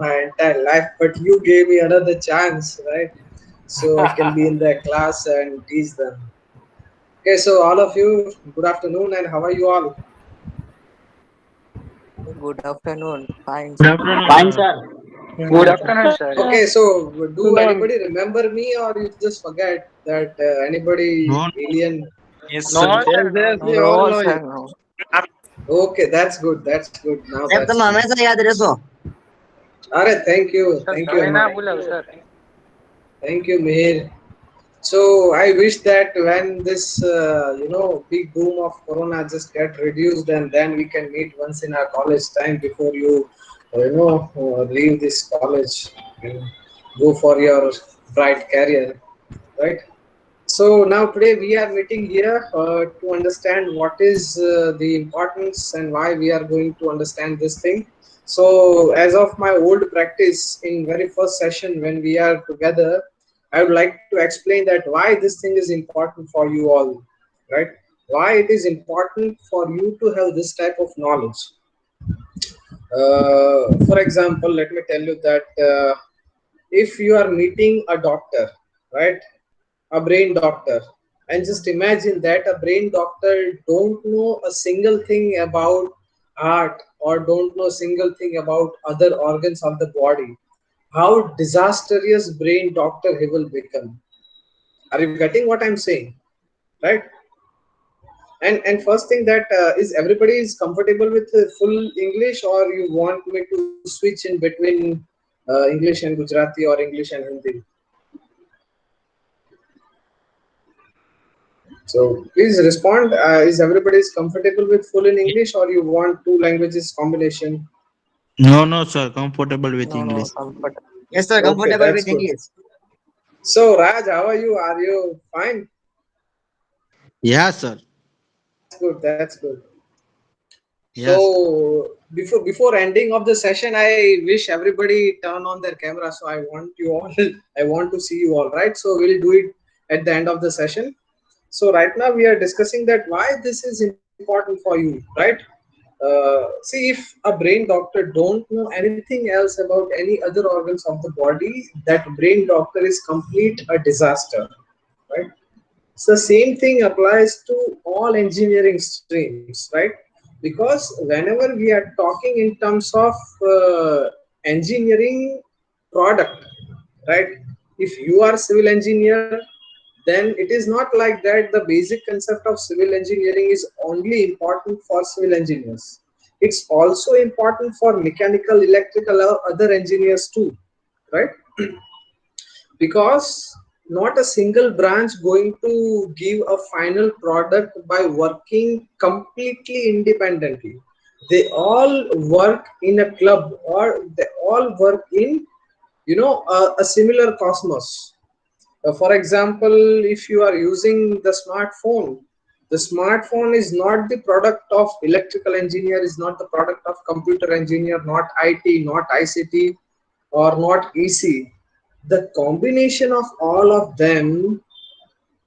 my entire life, but you gave me another chance, right? So I can be in their class and teach them. Okay, so all of you, good afternoon, and how are you all? Good afternoon. Fine, Good sir. afternoon, Fine, sir. sir. Good afternoon, sir. Okay, so do Afternoon. anybody remember me, or you just forget that anybody No, alien? yes, sir. No, Yes, sir. No, yes, no. we all No, know you. sir, no. Okay, that's good. That's good. Now साहब that's तुम good. हमेशा याद रखो. Alright, Sir, thank you, તમે ના Amma, બોલાવો, sir. thank you, Mihir. So I wish that when this big boom of Corona just get reduced, and then we can meet once in our college time before you leave this college and go for your bright career, right? So now today we are meeting here to understand what is the importance and why we are going to understand this thing. So as of my old practice in very first session when we are together, I would like to explain that why this thing is important for you all, right? Why it is important for you to have this type of knowledge. For example, let me tell you that if you are meeting a doctor, right? A brain doctor, and just imagine that a brain doctor don't know a single thing about heart or don't know a single thing about other organs of the body, how disastrous brain doctor he will become. Are you getting what I'm saying, right? And first thing that is everybody is comfortable with full English, or you want me to switch in between English and Gujarati or English and Hindi? So please respond. Is everybody is comfortable with full in English, or you want two languages combination? No, no, sir. Comfortable with No, no, English. comfort. Yes, sir. Okay, Comfortable that's with good. English. So Raj, how are you? Are you fine? Yeah, sir. That's good. That's good. Yes. So before ending of the session, I wish everybody turn on their camera. So I want you all. I want to see you all. Right. So we'll do it at the end of the session. So right now we are discussing that why this is important for you, right? See, if a brain doctor don't know anything else about any other organs of the body, that brain doctor is complete a disaster, right? So same thing applies to all engineering streams, right? Because whenever we are talking in terms of engineering product, right? If you are civil engineer, then it is not like that the basic concept of civil engineering is only important for civil engineers. It's also important for mechanical, electrical, or other engineers too, right? Because not a single branch going to give a final product by working completely independently. They all work in a club, or they all work in a similar cosmos. For example, if you are using the smartphone is not the product of electrical engineer, is not the product of computer engineer, not IT, not ICT, or not EC. The combination of all of them,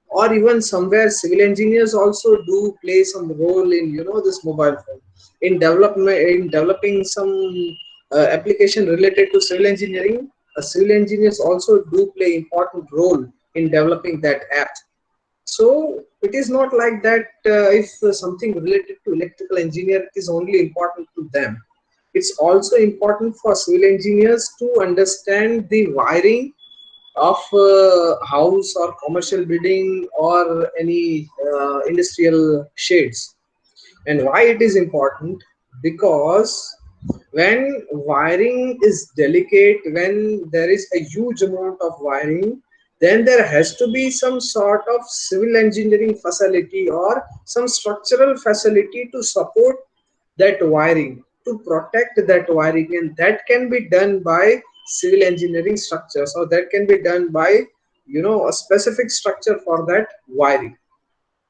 or even somewhere civil engineers also do play some role in this mobile phone in development, in developing some application related to civil engineering. Civil engineers also do play important role in developing that app. So it is not like that if something related to electrical engineer is only important to them. It's also important for civil engineers to understand the wiring of house or commercial building or any industrial shades. And why it is important? Because when wiring is delicate, when there is a huge amount of wiring, then there has to be some sort of civil engineering facility or some structural facility to support that wiring, to protect that wiring, and that can be done by civil engineering structures, or that can be done by a specific structure for that wiring.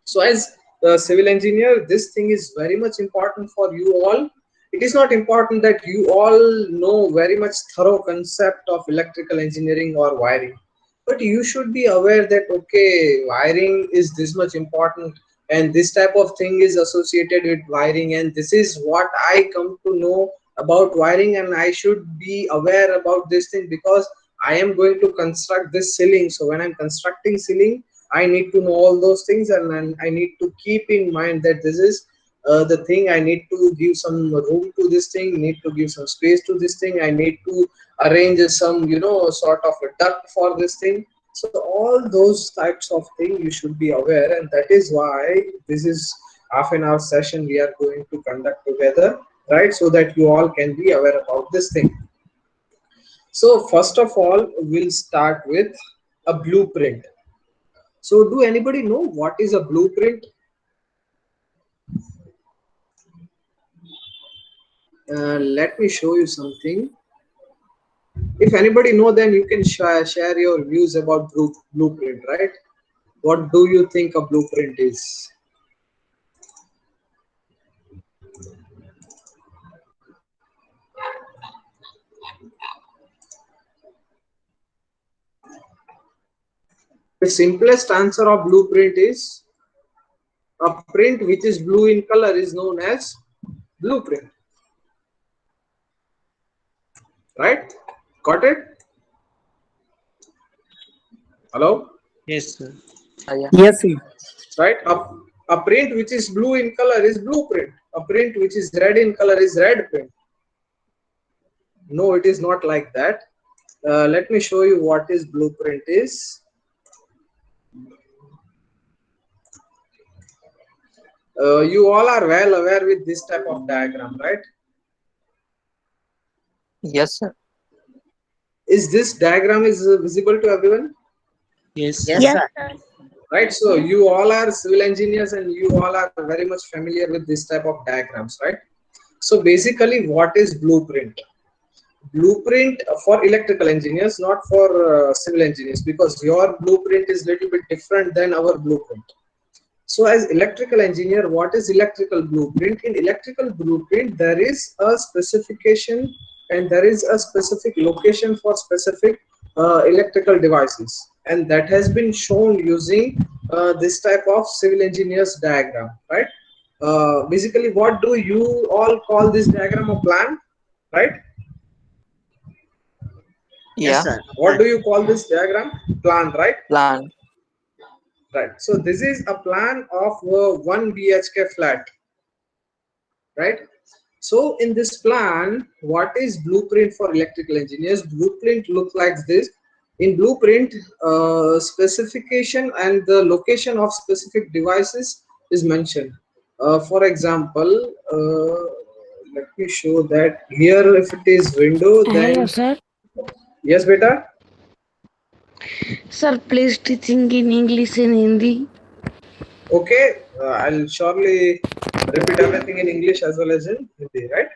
So as a civil engineer, this thing is very much important for you all. It is not important that you all know very much thorough concept of electrical engineering or wiring, but you should be aware that okay, wiring is this much important, and this type of thing is associated with wiring, and this is what I come to know about wiring, and I should be aware about this thing because I am going to construct this ceiling. So when I'm constructing ceiling, I need to know all those things, and then I need to keep in mind that this is the thing. I need to give some room to this thing, need to give some space to this thing. I need to arrange some, sort of a duct for this thing. So all those types of things you should be aware, and that is why this is half an hour session we are going to conduct together, right? So that you all can be aware about this thing. So first of all, we'll start with a blueprint. So do anybody know what is a blueprint? Let me show you something. If anybody know, then you can share your views about blueprint, right? What do you think a blueprint is? The simplest answer of blueprint is a print which is blue in color is known as blueprint. Right? Got it? Hello? Yes, sir. Yeah. Yes, sir. Right? A print which is blue in color is blueprint. A print which is red in color is red print. No, it is not like that. Let me show you what is blueprint is. You all are well aware with this type of diagram, right? Yes, sir. Is this diagram is visible to everyone? Yes, Yes, sir. sir. Right, so you all are civil engineers and you all are very much familiar with this type of diagrams, right? So basically, what is blueprint? Blueprint for electrical engineers, not for civil engineers, because your blueprint is little bit different than our blueprint. So as electrical engineer, what is electrical blueprint? In electrical blueprint, there is a specification and there is a specific location for specific electrical devices, and that has been shown using this type of civil engineers diagram, right? Basically, what do you all call this diagram? A plan, right? Yes, Yeah. sir. What do you call this diagram? Plan, right? Plan. Right. So this is a plan of 1 BHK flat, right? So in this plan, what is blueprint for electrical engineers? Blueprint looks like this. In blueprint, specification and the location of specific devices is mentioned. For example, let me show that here. If it is window, then Hello, sir. yes, beta. Sir, please teaching in English and Hindi. Okay, I'll surely repeat everything in English as well as in Hindi, right?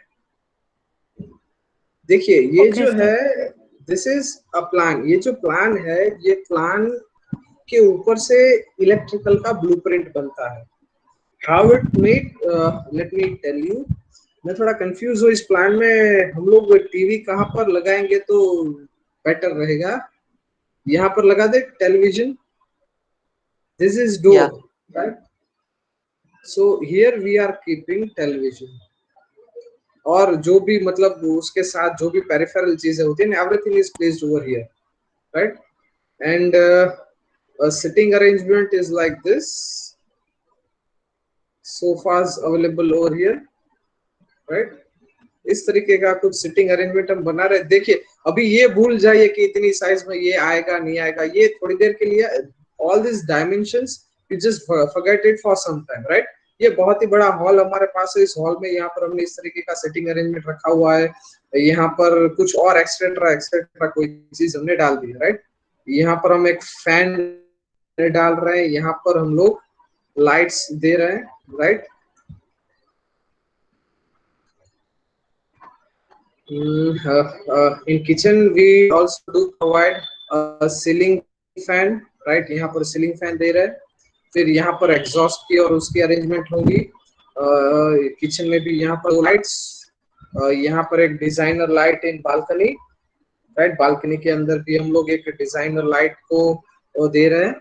देखिए ये Okay, जो sir. है this is a plan. ये जो plan है, ये plan के ऊपर से इलेक्ट्रिकल का ब्लूप्रिंट बनता है. How it make, let me tell you. मैं थोड़ा कंफ्यूज हूँ इस प्लान में. हम लोग टीवी कहाँ पर लगाएंगे तो बेटर रहेगा? यहाँ पर लगा दे television. This is door, Yeah. Right? So here we are keeping television, और जो भी मतलब उसके साथ जो भी पेरिफेरल चीजें होती है, everything is placed over here, right? And sitting arrangement is like this. Sofas available over here, right? इस तरीके का कुछ सिटिंग अरेंजमेंट हम बना रहे. देखिए अभी ये भूल जाइए कि इतनी साइज में ये आएगा नहीं आएगा, ये थोड़ी देर के लिए. All this dimensions you just forget it for some time, right? ये बहुत ही बड़ा हॉल हमारे पास है. इस हॉल में यहाँ पर हमने इस तरीके का सेटिंग अरेंजमेंट रखा हुआ है. यहाँ पर कुछ और एक्सेट्रा एक्सेट्रा कोई चीज हमने डाल दी है, राइट? यहाँ पर हम एक फैन डाल रहे हैं, यहाँ पर हम लोग लाइट्स दे रहे हैं, right? In kitchen we also do provide a ceiling fan, right? यहाँ पर सीलिंग फैन दे रहे हैं. फिर यहाँ पर एग्जॉस्ट की और उसकी अरेंजमेंट होगी. किचन में भी यहाँ पर लाइट्स, यहाँ पर एक designer light in balcony, right? Balcony के अंदर भी हम लोग एक डिजाइनर लाइट को दे रहे हैं.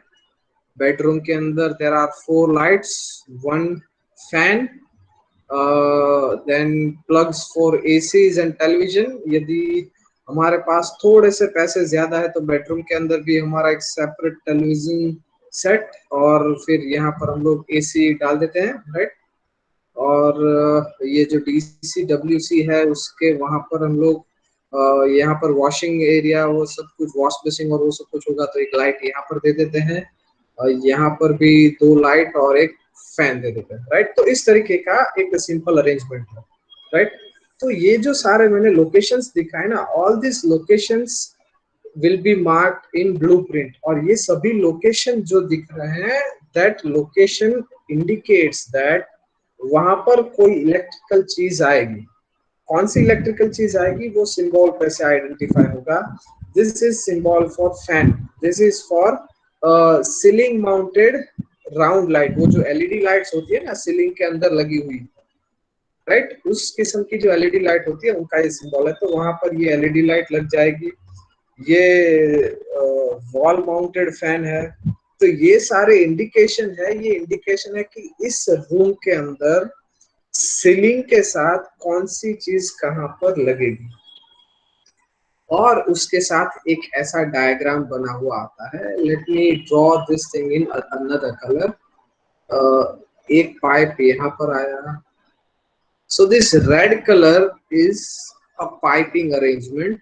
बेडरूम के अंदर there are 4 lights, 1 fan, then plugs for ACs and television. यदि हमारे पास थोड़े से पैसे ज्यादा है तो बेडरूम के अंदर भी हमारा एक सेपरेट टेलीविजन सेट, और फिर यहाँ पर हम लोग एसी डाल देते हैं, राइट। और ये जो डीसी डब्ल्यूसी है उसके वहां पर हम लोग यहाँ पर वॉशिंग एरिया, वो सब कुछ वॉश बेसिंग और वो सब कुछ होगा तो एक लाइट यहाँ पर दे देते हैं, और यहाँ पर भी 2 लाइट और एक फैन दे देते हैं, राइट। तो इस तरीके का एक सिंपल अरेंजमेंट है, राइट। तो ये जो सारे मैंने लोकेशंस दिखाए ना, all this locations will be marked in blueprint, और ये सभी लोकेशन जो दिख रहे हैं, दैट लोकेशन इंडिकेट्स दैट वहां पर कोई इलेक्ट्रिकल चीज आएगी। कौन सी इलेक्ट्रिकल चीज आएगी वो सिंबल पे से आइडेंटिफाई होगा। This is symbol for fan, this is for ceiling mounted round light, वो जो एलईडी लाइट्स होती है ना सीलिंग के अंदर लगी हुई, राइट, उस किस्म की जो एलईडी लाइट होती है उनका ये सिंबल है। तो वहां पर ये एलईडी लाइट लग जाएगी। ये वॉल माउंटेड फैन है। तो ये सारे इंडिकेशन है, ये इंडिकेशन है कि इस रूम के अंदर सीलिंग के साथ कौन सी चीज कहां पर लगेगी, और उसके साथ एक ऐसा डायग्राम बना हुआ आता है। Let me draw this thing in another colour. एक पाइप यहाँ पर आया, so this red colour is a piping arrangement.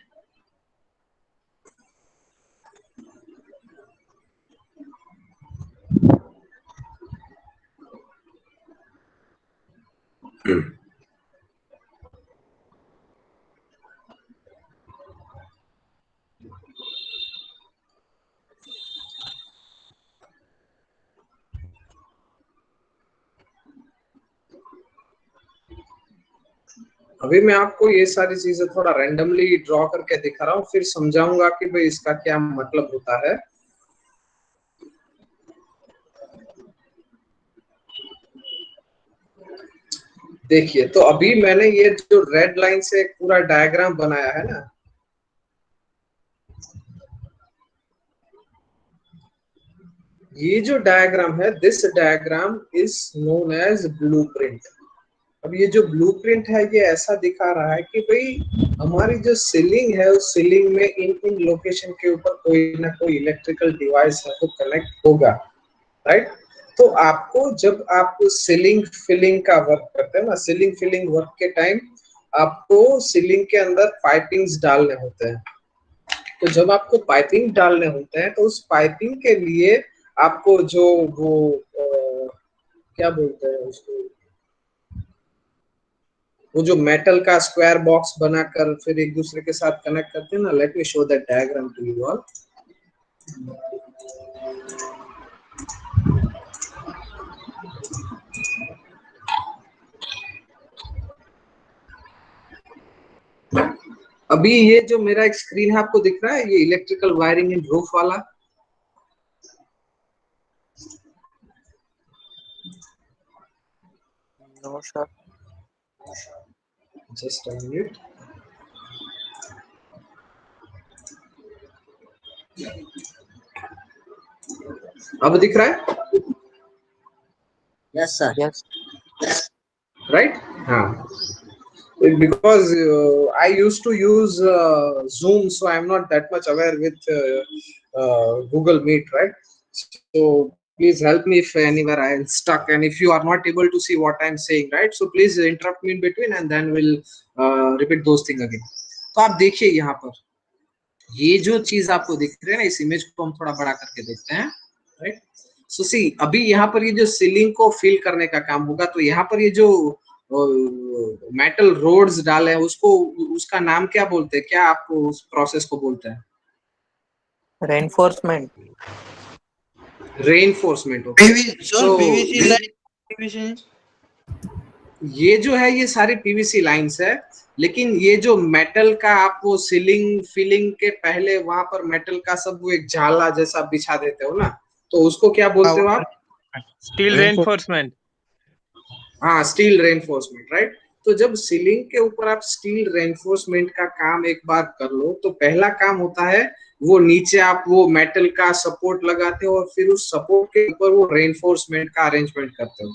अभी मैं आपको ये सारी चीजें थोड़ा रैंडमली ड्रॉ करके दिखा रहा हूँ, फिर समझाऊंगा कि भाई इसका क्या मतलब होता है। देखिए, तो अभी मैंने ये जो रेड लाइन से एक पूरा डायग्राम बनाया है ना, ये जो डायग्राम है, this diagram is known as blueprint. अब ये जो ब्लूप्रिंट है ये ऐसा दिखा रहा है कि भाई हमारी जो सीलिंग है उस सीलिंग में इन इन लोकेशन के ऊपर कोई ना कोई इलेक्ट्रिकल डिवाइस है वो कनेक्ट होगा, राइट। तो आपको जब आप सीलिंग फिलिंग का वर्क करते हैं ना, सीलिंग फिलिंग वर्क के टाइम आपको सीलिंग के अंदर पाइपिंग्स डालने होते हैं। तो जब आपको पाइपिंग डालने होते हैं तो उस पाइपिंग के लिए आपको जो वो क्या बोलते हैं उसको, वो जो मेटल का स्क्वायर बॉक्स बनाकर फिर एक दूसरे के साथ कनेक्ट करते हैं ना, let me show that diagram to you all. अभी ये जो मेरा एक स्क्रीन है आपको दिख रहा है, ये इलेक्ट्रिकल वायरिंग इन रूफ वाला। No, sir. Just a minute. अब दिख रहा है? Yes, sir. Yes. राइट, हाँ। Because I used to use Zoom, so I'm not that much aware with Google Meet, right? So please help me if anywhere I am stuck, and if you are not able to see what I'm saying, right? So please interrupt me in between, and then we'll repeat those things again. तो आप देखिए यहाँ पर ये जो चीज आपको दिख रही है ना, इस इमेज को हम थोड़ा बड़ा करके देखते हैं, राइट। सो सी, अभी यहाँ पर ये जो सीलिंग को फिल करने का काम होगा, तो यहाँ पर ये जो मेटल रोड्स डाले हैं उसको, उसका नाम क्या बोलते हैं, क्या आप उस प्रोसेस को बोलते हैं? Reinforcement. रेनफोर्समेंट। ये जो है ये सारी पीवीसी लाइंस है, लेकिन ये जो मेटल का आप वो सीलिंग फिलिंग के पहले वहां पर मेटल का सब वो एक जाला जैसा बिछा देते हो ना, तो उसको क्या बोलते हो आप? Steel reinforcement. हाँ, स्टील रेनफोर्समेंट, राइट। तो जब सीलिंग के ऊपर आप स्टील रेनफोर्समेंट का काम एक बार कर लो तो पहला काम होता है वो नीचे आप वो मेटल का सपोर्ट लगाते हो और फिर उस सपोर्ट के ऊपर वो रेनफोर्समेंट का अरेंजमेंट करते हो।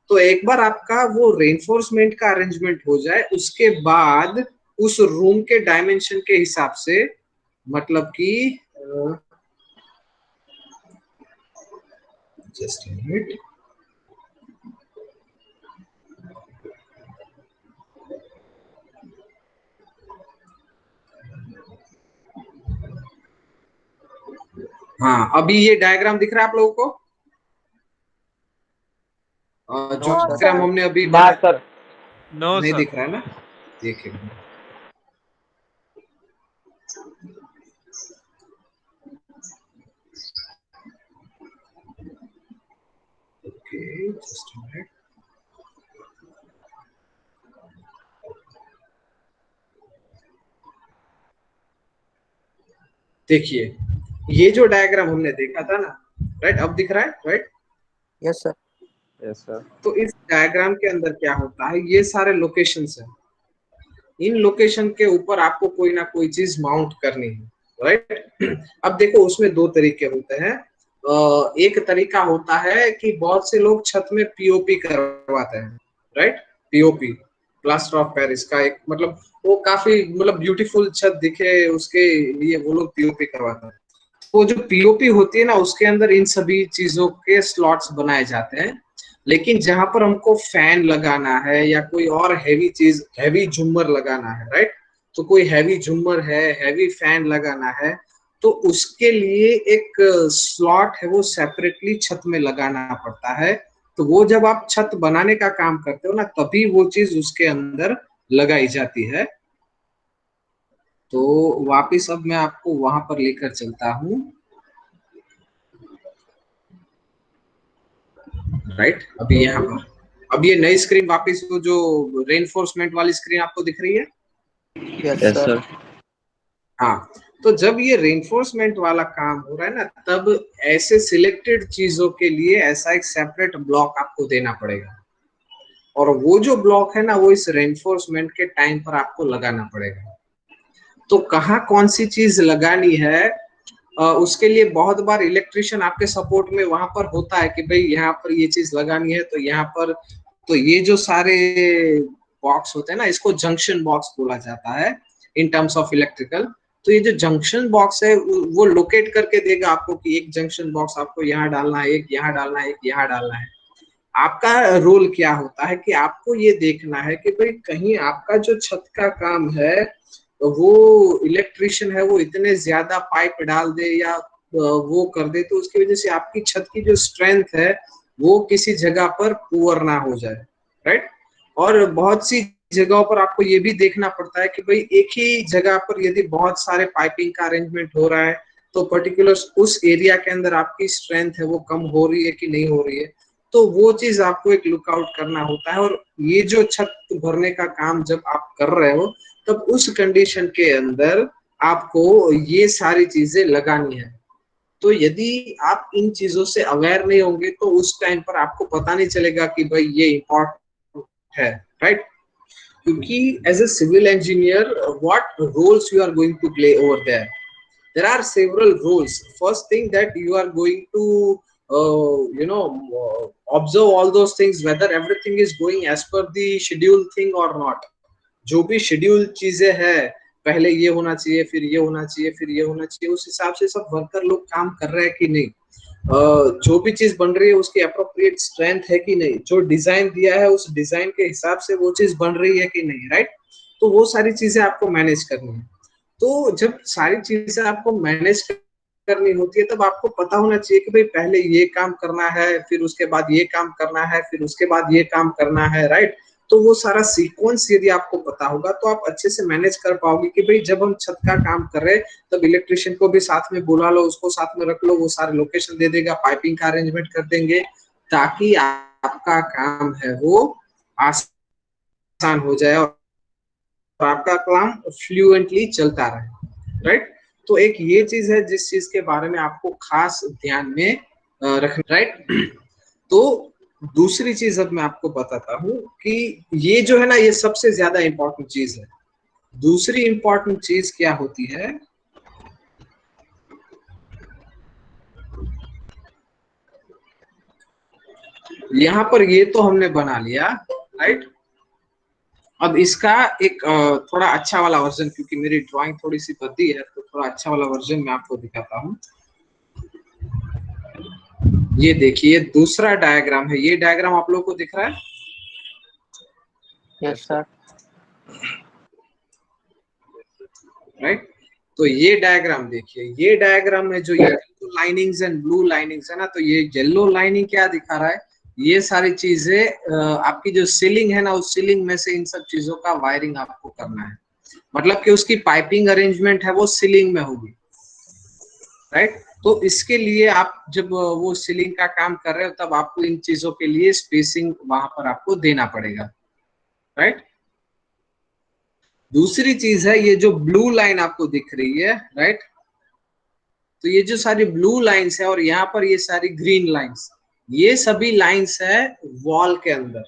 तो एक बार आपका वो रेनफोर्समेंट का अरेंजमेंट हो जाए, उसके बाद उस रूम के डायमेंशन के हिसाब से, मतलब कि जस्ट मिनट, हाँ अभी ये डायग्राम दिख रहा है आप लोगों को? जो नो डायग्राम सर। हमने अभी ना बनाया सर, नो नहीं सर। दिख रहा है ना? देखिए, ओके जस्ट मिनट, देखिए ये जो डायग्राम हमने देखा था ना, राइट, अब दिख रहा है, right? Yes sir. Yes sir. तो इस डायग्राम के अंदर क्या होता है, ये सारे लोकेशंस हैं, इन लोकेशन के ऊपर आपको कोई ना कोई चीज माउंट करनी है, राइट? अब देखो उसमें दो तरीके होते हैं। एक तरीका होता है कि बहुत से लोग छत में पीओपी करवाते हैं, right? POP, plaster of Paris का एक, मतलब वो काफी मतलब ब्यूटीफुल छत दिखे उसके लिए वो लोग पीओपी करवाते हैं। वो जो पीओपी होती है ना, उसके अंदर इन सभी चीजों के स्लॉट्स बनाए जाते हैं। लेकिन जहां पर हमको फैन लगाना है या कोई और हैवी चीज, हैवी झूमर लगाना है, राइट? तो कोई हैवी झूमर है, हैवी फैन लगाना है, तो उसके लिए एक स्लॉट है वो सेपरेटली छत में लगाना पड़ता है। तो वो जब आप छत बनाने का काम करते हो ना, तभी वो चीज उसके अंदर लगाई जाती है। तो वापिस अब मैं आपको वहां पर लेकर चलता हूँ, राइट? अभी यहाँ पर, अब ये नई स्क्रीन वापस, वो जो रेनफोर्समेंट वाली स्क्रीन आपको दिख रही है? Yes yes sir. सर। हाँ, तो जब ये रेनफोर्समेंट वाला काम हो रहा है ना, तब ऐसे सिलेक्टेड चीजों के लिए ऐसा एक सेपरेट ब्लॉक आपको देना पड़ेगा, और वो जो ब्लॉक है ना, वो इस रेनफोर्समेंट के टाइम पर आपको लगाना पड़ेगा। तो कहाँ कौन सी चीज लगानी है, उसके लिए बहुत बार इलेक्ट्रिशियन आपके सपोर्ट में वहां पर होता है कि भाई यहाँ पर ये चीज लगानी है, तो यहाँ पर, तो ये जो सारे बॉक्स होते हैं ना, इसको जंक्शन बॉक्स बोला जाता है इन टर्म्स ऑफ इलेक्ट्रिकल। तो ये जो जंक्शन बॉक्स है वो लोकेट करके देगा आपको कि एक जंक्शन बॉक्स आपको यहाँ डालना है, एक यहाँ डालना है, एक यहाँ डालना है। आपका रोल क्या होता है कि आपको ये देखना है कि भाई कहीं आपका जो छत का काम है, वो इलेक्ट्रिशियन है वो इतने ज्यादा पाइप डाल दे या वो कर दे, तो उसकी वजह से आपकी छत की जो स्ट्रेंथ है वो किसी जगह पर पुअर ना हो जाए, राइट? और बहुत सी जगहों पर आपको ये भी देखना पड़ता है कि भाई एक ही जगह पर यदि बहुत सारे पाइपिंग का अरेंजमेंट हो रहा है, तो पर्टिकुलर उस एरिया के अंदर आपकी स्ट्रेंथ है वो कम हो रही है कि नहीं हो रही है। तो वो चीज आपको एक लुकआउट करना होता है। और ये जो छत भरने का काम जब आप कर रहे हो, तब उस कंडीशन के अंदर आपको ये सारी चीजें लगानी है। तो यदि आप इन चीजों से अवेयर नहीं होंगे, तो उस टाइम पर आपको पता नहीं चलेगा कि भाई ये इम्पोर्टेंट है, राइट? क्योंकि as a civil engineer, what roles you are going to play over there? There are several rules. First thing that you are going to observe all those things, whether everything is going as per the schedule thing or not. जो भी schedule चीजें है, पहले ये होना चाहिए, फिर ये होना चाहिए, फिर ये होना चाहिए, उस हिसाब से सब वर्कर लोग काम कर रहे हैं कि नहीं, जो भी चीज बन रही है उसकी अप्रोप्रिएट स्ट्रेंथ है कि नहीं, जो डिजाइन दिया है उस डिजाइन के हिसाब से वो चीज बन रही है कि नहीं, राइट? तो वो सारी चीजें आपको मैनेज करनी है। तो जब सारी चीजें आपको मैनेज करनी होती है, तब आपको पता होना चाहिए कि भाई पहले ये काम करना है, फिर उसके बाद ये काम करना है, फिर उसके बाद ये काम करना है, राइट? तो वो सारा सीक्वेंस यदि आपको पता होगा, तो आप अच्छे से मैनेज कर पाओगे कि भाई जब हम छत का काम कर रहे हैं, तब इलेक्ट्रिशियन को भी साथ में बुला लो, उसको साथ में रख लो, वो सारे लोकेशन दे देगा, पाइपिंग का अरेंजमेंट कर देंगे, ताकि आपका काम है वो आसान हो जाए और आपका काम फ्लुएंटली चलता रहे, राइट? तो एक ये चीज है जिस चीज के बारे में आपको खास ध्यान में रखना, राइट? तो दूसरी चीज अब मैं आपको बताता हूँ कि ये जो है ना, ये सबसे ज्यादा इंपॉर्टेंट चीज है। दूसरी इंपॉर्टेंट चीज क्या होती है, यहाँ पर ये तो हमने बना लिया, राइट। अब इसका एक थोड़ा अच्छा वाला वर्जन, क्योंकि मेरी ड्राइंग थोड़ी सी भद्दी है तो थोड़ा अच्छा वाला वर्जन मैं आपको दिखाता हूँ। ये देखिए दूसरा डायग्राम है, ये डायग्राम आप लोगों को दिख रहा है? Yes sir. राइट। तो ये डायग्राम देखिए, ये डायग्राम में जो yellow linings and blue linings है ना, तो ये येलो लाइनिंग क्या दिखा रहा है, ये सारी चीजें आपकी जो सीलिंग है ना, उस सीलिंग में से इन सब चीजों का वायरिंग आपको करना है, मतलब कि उसकी पाइपिंग अरेंजमेंट है वो सीलिंग में होगी, राइट। तो इसके लिए आप जब वो सीलिंग का काम कर रहे हो तब आपको इन चीजों के लिए स्पेसिंग वहां पर आपको देना पड़ेगा, राइट। दूसरी चीज है ये जो ब्लू लाइन आपको दिख रही है, राइट। तो ये जो सारी ब्लू लाइंस है और यहाँ पर ये सारी ग्रीन लाइंस, ये सभी लाइंस है वॉल के अंदर।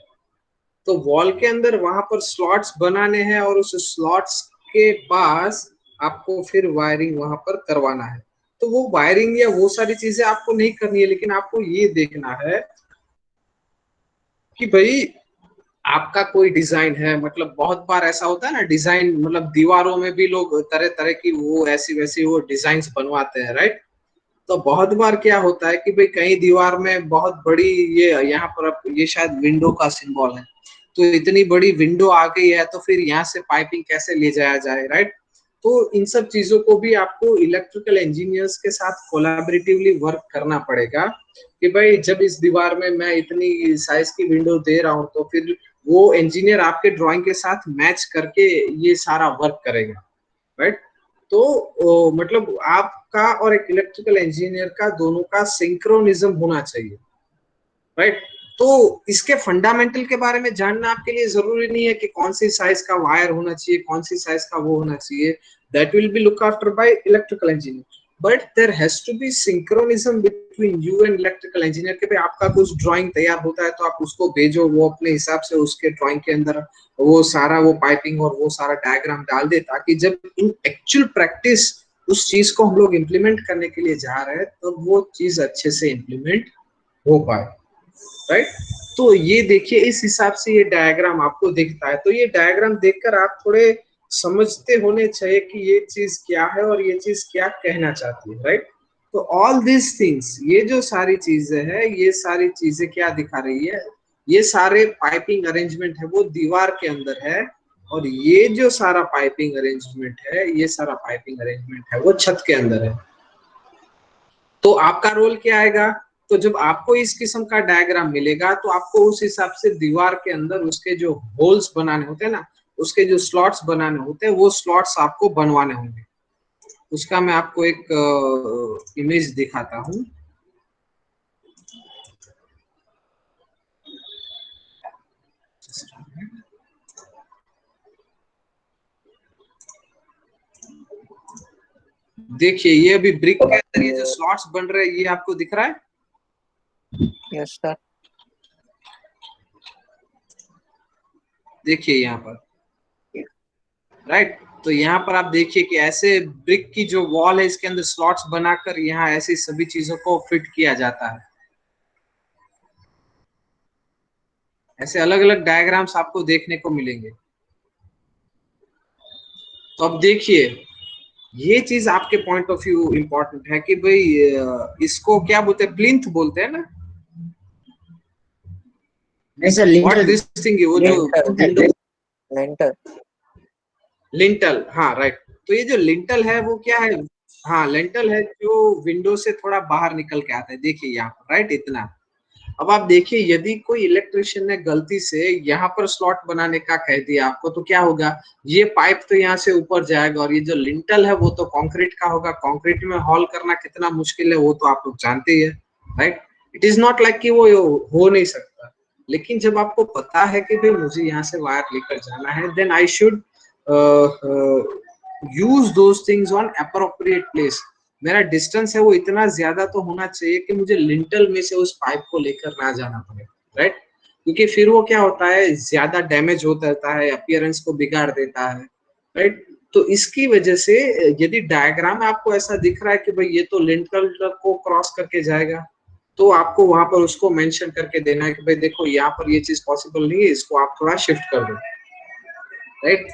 तो वॉल के अंदर वहां पर स्लॉट्स बनाने हैं और उस स्लॉट्स के पास आपको फिर वायरिंग वहां पर करवाना है। तो वो वायरिंग या वो सारी चीजें आपको नहीं करनी है, लेकिन आपको ये देखना है कि भाई आपका कोई डिजाइन है, मतलब बहुत बार ऐसा होता है ना डिजाइन, मतलब दीवारों में भी लोग तरह तरह की वो ऐसी वैसी वो डिजाइन्स बनवाते हैं, राइट। तो बहुत बार क्या होता है कि भाई कहीं दीवार में बहुत बड़ी, ये यहाँ पर अब ये शायद विंडो का सिंबल है, तो इतनी बड़ी विंडो आ गई है तो फिर यहाँ से पाइपिंग कैसे ले जाया जाए, राइट। तो इन सब चीजों को भी आपको इलेक्ट्रिकल इंजीनियर्स के साथ कोलैबोरेटिवली वर्क करना पड़ेगा कि भाई जब इस दीवार में मैं इतनी साइज की विंडो दे रहा हूँ तो फिर वो इंजीनियर आपके ड्राइंग के साथ मैच करके ये सारा वर्क करेगा, राइट। तो मतलब आपका और एक इलेक्ट्रिकल इंजीनियर का दोनों का सिंक्रोनिज्म होना चाहिए, राइट। तो इसके फंडामेंटल के बारे में जानना आपके लिए जरूरी नहीं है कि कौन सी साइज का वायर होना चाहिए, कौन सी साइज का वो होना चाहिए, that will be look after by electrical engineer, but there has to be synchronism between you and electrical engineer. के भाई आपका कुछ ड्राइंग तैयार होता है तो आप उसको भेजो, वो अपने हिसाब से उसके ड्राइंग के अंदर वो सारा वो पाइपिंग और वो सारा डायग्राम डाल दे, ताकि जब इन एक्चुअल प्रैक्टिस उस चीज को हम लोग इम्प्लीमेंट करने के लिए जा रहे हैं तो वो चीज अच्छे से इम्प्लीमेंट हो पाए, राइट। तो ये देखिए इस हिसाब से ये डायग्राम आपको दिखता है, तो ये डायग्राम देखकर आप थोड़े समझते होने चाहिए कि ये चीज क्या है और ये चीज क्या कहना चाहती है, राइट। तो ऑल दिस थिंग्स, ये जो सारी चीजें हैं, ये सारी चीजें क्या दिखा रही है, ये सारे पाइपिंग अरेंजमेंट है वो दीवार के अंदर है, और ये जो सारा पाइपिंग अरेंजमेंट है, ये सारा पाइपिंग अरेंजमेंट है वो छत के अंदर है। तो आपका रोल क्या आएगा, तो जब आपको इस किस्म का डायग्राम मिलेगा तो आपको उस हिसाब से दीवार के अंदर उसके जो होल्स बनाने होते हैं ना, उसके जो स्लॉट्स बनाने होते हैं, वो स्लॉट्स आपको बनवाने होंगे। उसका मैं आपको एक इमेज दिखाता हूँ। देखिए ये अभी ब्रिक के अंदर ये जो स्लॉट्स बन रहे हैं ये आपको दिख रहा है? Yes sir. देखिए यहाँ पर, राइट। तो यहाँ पर आप देखिए कि ऐसे ब्रिक की जो वॉल है इसके अंदर स्लॉट्स बनाकर यहाँ ऐसी सभी चीजों को फिट किया जाता है। ऐसे अलग अलग डायग्राम्स आपको देखने को मिलेंगे। तो अब देखिए ये चीज आपके पॉइंट ऑफ व्यू इंपॉर्टेंट है कि भाई इसको क्या बोलते हैं, प्लिंथ बोलते हैं ना? नहीं sir, what lintel. This thing, वो जो लिंटल। लिंटल, हाँ राइट। तो ये जो लिंटल है वो क्या है, हाँ लिंटल है जो विंडो से थोड़ा बाहर निकल के आता है, देखिए यहाँ पर, राइट, इतना। अब आप देखिए यदि कोई इलेक्ट्रिशियन ने गलती से यहाँ पर स्लॉट बनाने का कह दिया आपको तो क्या होगा, ये पाइप तो यहाँ से ऊपर जाएगा और ये जो लिंटल है वो तो कंक्रीट का होगा। कंक्रीट में हॉल करना कितना मुश्किल है वो तो आप लोग जानते ही है, right. It is not like कि वो हो नहीं सकता, लेकिन जब आपको पता है कि भाई मुझे यहाँ से वायर लेकर जाना है, then I should use those things on appropriate place. मेरा डिस्टेंस है वो इतना ज्यादा तो होना चाहिए कि मुझे लिंटल में से उस पाइप को लेकर ना जाना पड़े, राइट। क्योंकि फिर वो क्या होता है, ज्यादा डैमेज होता रहता है, अपीयरेंस को बिगाड़ देता है, राइट। तो इसकी वजह से यदि डायग्राम में आपको ऐसा दिख रहा है कि भाई ये तो लिंटल को क्रॉस करके जाएगा, तो आपको वहां पर उसको मेंशन करके देना है कि भाई देखो यहाँ पर ये चीज पॉसिबल नहीं है, इसको आप थोड़ा शिफ्ट कर दो, राइट।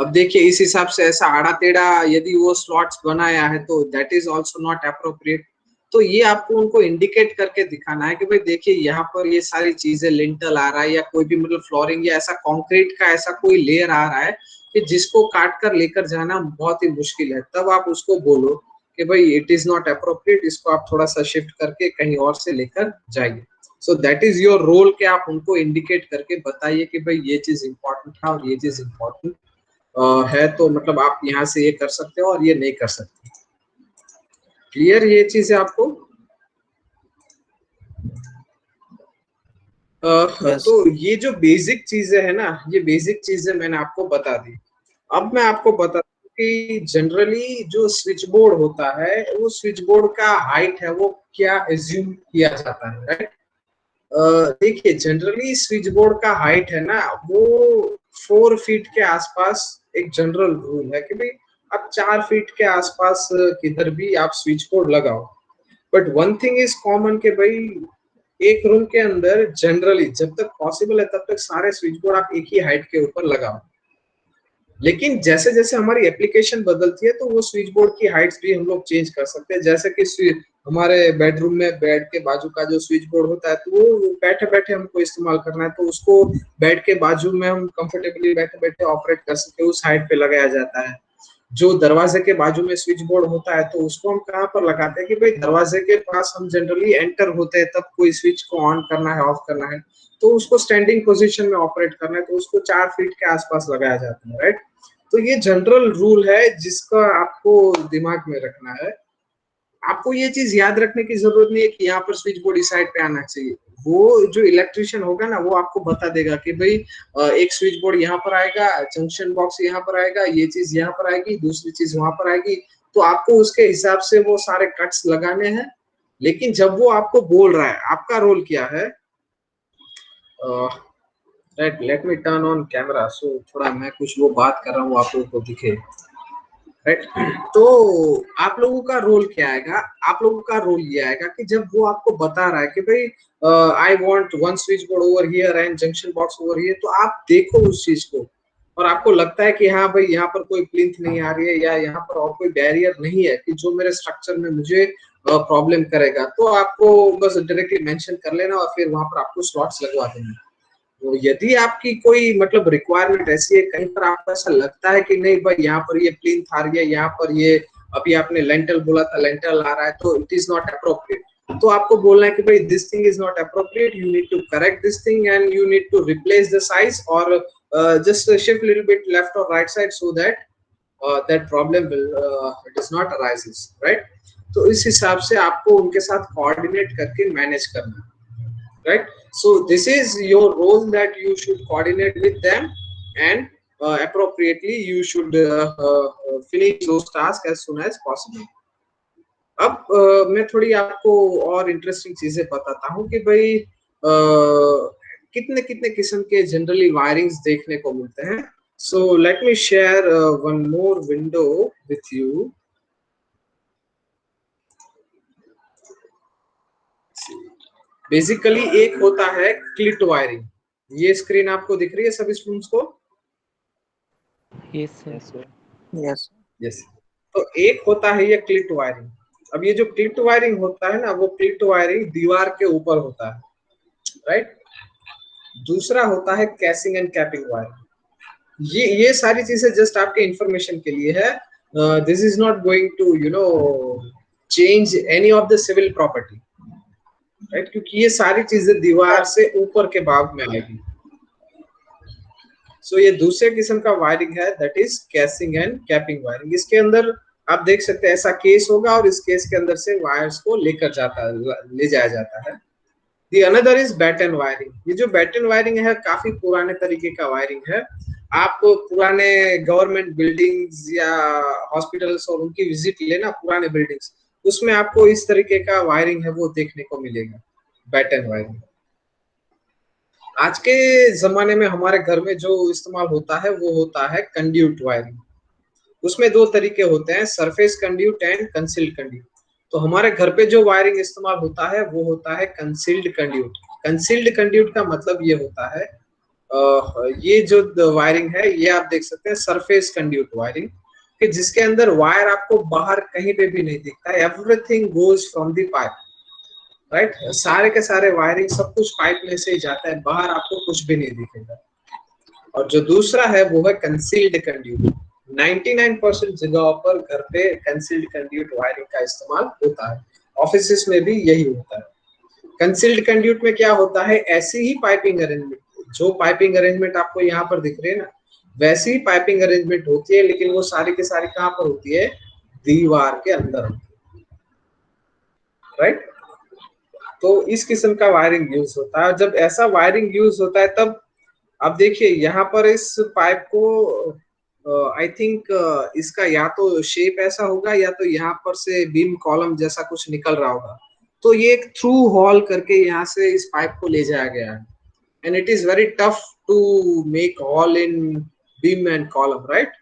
अब देखिए इस हिसाब से ऐसा आड़ा टेढ़ा यदि वो स्लॉट्स बनाया है तो that is also not appropriate. तो ये आपको उनको इंडिकेट करके दिखाना है कि भाई देखिए यहाँ पर ये सारी चीजें लिंटल आ रहा है या कोई भी मतलब फ्लोरिंग या ऐसा कंक्रीट का ऐसा कोई लेयर आ रहा है कि जिसको काट कर लेकर जाना बहुत ही मुश्किल है। तब आप उसको बोलो कि भाई इट इज नॉट अप्रोप्रिएट, इसको आप थोड़ा सा शिफ्ट करके कहीं और से लेकर जाइए। So that is your role कि आप उनको इंडिकेट करके बताइए कि भाई ये चीज इंपॉर्टेंट है और ये चीज इंपॉर्टेंट है, तो मतलब आप यहाँ से ये कर सकते हो और ये नहीं कर सकते। क्लियर ये चीज है आपको? Yes. तो ये जो बेसिक चीजें है ना, ये बेसिक चीजें मैंने आपको बता दी। अब मैं आपको बता दूं कि जनरली जो स्विच बोर्ड होता है वो स्विच बोर्ड का हाइट है वो क्या एज्यूम किया जाता है, राइट। देखिए जनरली स्विच बोर्ड का हाइट है ना वो 4 फीट के आसपास एक जनरल रूल है कि भाई आप 4 फीट के आसपास किधर भी आप स्विच बोर्ड लगाओ। But one thing is common कि भाई एक रूम के अंदर जनरली जब तक पॉसिबल है तब तक सारे स्विच बोर्ड आप एक ही हाइट के ऊपर लगाओ। लेकिन जैसे जैसे हमारी एप्लीकेशन बदलती है तो वो स्विच बोर्ड की हाइट्स भी हम लोग चेंज कर सकते हैं। जैसे कि हमारे बेडरूम में बेड के बाजू का जो स्विच बोर्ड होता है तो वो बैठे बैठे हमको इस्तेमाल करना है, तो उसको बेड के बाजू में हम कंफर्टेबली बैठे बैठे ऑपरेट कर सकते हैं, उस हाइट पे लगाया जाता है। जो दरवाजे के बाजू में स्विच बोर्ड होता है तो उसको हम कहाँ पर लगाते हैं कि भाई दरवाजे के पास हम जनरली एंटर होते हैं तब कोई स्विच को ऑन करना है ऑफ करना है तो उसको स्टैंडिंग पोजीशन में ऑपरेट करना है तो उसको 4 फीट के आसपास लगाया जाता है, राइट। तो ये जनरल रूल है जिसका आपको दिमाग में रखना है। आपको ये चीज याद रखने की जरूरत नहीं है कि यहाँ पर स्विच बोर्ड इस साइड पे आना चाहिए। वो जो इलेक्ट्रिशियन होगा ना वो आपको बता देगा कि भाई एक स्विच बोर्ड यहाँ पर आएगा, जंक्शन बॉक्स यहाँ पर आएगा, ये चीज यहाँ पर आएगी, दूसरी चीज वहां पर आएगी। तो आपको उसके हिसाब से वो सारे कट्स लगाने हैं। लेकिन जब वो आपको बोल रहा है आपका रोल क्या है, right, let me turn on camera so थोड़ा मैं कुछ वो बात कर रहा हूँ आप लोगों को दिखे, राइट। तो आप लोगों का रोल क्या आएगा? आप लोगों का रोल ये आएगा कि जब वो आपको बता रहा है कि भाई I want one switch board over here and junction box over here, तो आप देखो उस चीज को और आपको लगता है कि हाँ भाई यहाँ पर कोई प्लिंथ नहीं आ रही है या यहाँ पर और कोई बैरियर नहीं है कि जो मेरे स्ट्रक्चर में मुझे प्रॉब्लम करेगा, तो आपको बस डायरेक्टली मेंशन कर लेना और फिर वहां पर आपको स्लॉट्स लगवा देना। तो यदि आपकी कोई मतलब रिक्वायरमेंट ऐसी है कहीं पर आपको ऐसा लगता है कि नहीं भाई यहाँ पर ये प्लिंथ आ रही है, यहाँ पर ये अभी आपने लेंटल बोला था लेंटल आ रहा है तो इट इज नॉट अप्रोप्रिएट, तो आपको बोलना है कि भाई this thing is not appropriate, you need to correct this thing and you need to replace the size और just shift little bit left or right side so that that problem will does not arises, right। तो इस हिसाब से आपको उनके साथ coordinate करके manage करना, right। So this is your role that you should coordinate with them and appropriately you should finish those tasks as soon as possible। अब मैं थोड़ी आपको और इंटरेस्टिंग चीजें बताता हूँ कि भाई कितने कितने किस्म के जनरली वायरिंग्स देखने को मिलते हैं। So let me share one more window with you. Basically एक होता है क्लिट वायरिंग। ये स्क्रीन आपको दिख रही है सभी स्टूडेंट्स को? Yes, sir. Yes. यस। तो एक होता है ये क्लिट वायरिंग। अब ये जो क्लिट वायरिंग होता है ना वो क्लिट वायरिंग दीवार के ऊपर होता है, राइट। दूसरा होता है कैसिंग एंड कैपिंग वायरिंग। ये सारी चीजें जस्ट आपके इंफॉर्मेशन के लिए है। This is not going to change any of the civil property, right, क्योंकि ये सारी चीजें दीवार से ऊपर के भाग में आएगी। सो ये दूसरे किस्म का वायरिंग है that is casing and capping wiring. इसके अंदर आप देख सकते हैं ऐसा केस होगा और इस केस के अंदर से वायर्स को ले जाया जाता है। The another is batten wiring. ये जो बैटन वायरिंग है काफी पुराने तरीके का वायरिंग है। आप पुराने गवर्नमेंट बिल्डिंग्स या हॉस्पिटल्स और उनकी विजिट लेना पुराने बिल्डिंग्स, उसमें आपको इस तरीके का वायरिंग है वो देखने को मिलेगा, बैटन वायरिंग। आज के जमाने में हमारे घर में जो इस्तेमाल होता है वो होता है कंड्यूट वायरिंग। उसमें दो तरीके होते हैं, surface conduit and concealed conduit. तो हमारे घर पे जो वायरिंग इस्तेमाल होता है वो होता है कंसील्ड कंड्यूट। कंसील्ड कंड्यूट का मतलब ये होता है ये जो वायरिंग है ये आप देख सकते हैं सरफेस कंड्यूट वायरिंग, कि जिसके अंदर वायर आपको बाहर कहीं पे भी नहीं दिखता, everything goes from the pipe, right. सारे के सारे वायरिंग सब कुछ पाइप में से ही जाता है, बाहर आपको कुछ भी नहीं दिखेगा। और जो दूसरा है वो है कंसील्ड कंड्यूट। 99% जगहों पर घर पे कंसील्ड कंड्यूट वायरिंग का इस्तेमाल होता है, ऑफिसेस में भी यही होता है। कंसील्ड कंड्यूट में क्या होता है, ऐसी ही पाइपिंग अरेंजमेंट, जो पाइपिंग अरेंजमेंट आपको यहाँ पर दिख रहे हैं ना, वैसी ही पाइपिंग अरेंजमेंट होती है, लेकिन वो सारी की सारी कहाँ पर होती है, दीवार के अंदर, राइट। तो इस किस्म का वायरिंग यूज होता है। जब ऐसा वायरिंग यूज होता है तब अब देखिए यहाँ पर इस पाइप को आई थिंक इसका या तो शेप ऐसा होगा या तो यहाँ पर से बीम कॉलम जैसा कुछ निकल रहा होगा, तो ये एक थ्रू हॉल करके यहाँ से इस पाइप को ले जाया गया है, and it is very tough to make hole in beam and column, right.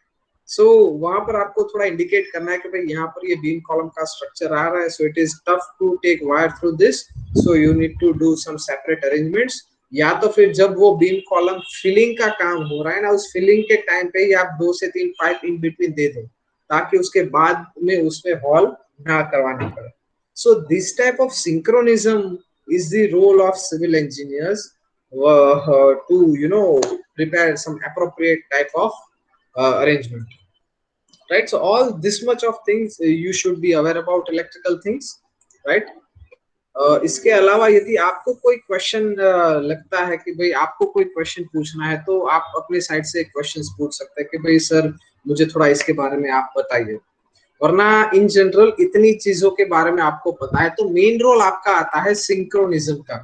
So वहां पर आपको थोड़ा इंडिकेट करना है कि भाई यहाँ पर ये बीम कॉलम का स्ट्रक्चर आ रहा है, so it is tough to take wire through this, so you need to do some separate arrangements. या तो फिर जब वो बीम कॉलम फिलिंग का काम हो रहा है ना, उस फिलिंग के टाइम पे ही आप 2 से 3 पाइप इन बिटवीन दे दो, ताकि उसके बाद में उसमें हॉल ना करवानी पड़े। So this type of synchronism is the role of civil engineers to prepare some appropriate type of arrangement, right? So all this much of things you should be aware about electrical things, right? इसके अलावा यदि आपको कोई question लगता है कि भाई आपको कोई क्वेश्चन पूछना है, तो आप अपने साइड से क्वेश्चंस पूछ सकते हैं कि भाई सर मुझे थोड़ा इसके बारे में आप बताइए, वरना इन जनरल इतनी चीजों के बारे में आपको पता है। तो मेन रोल आपका आता है सिंक्रोनिज्म का,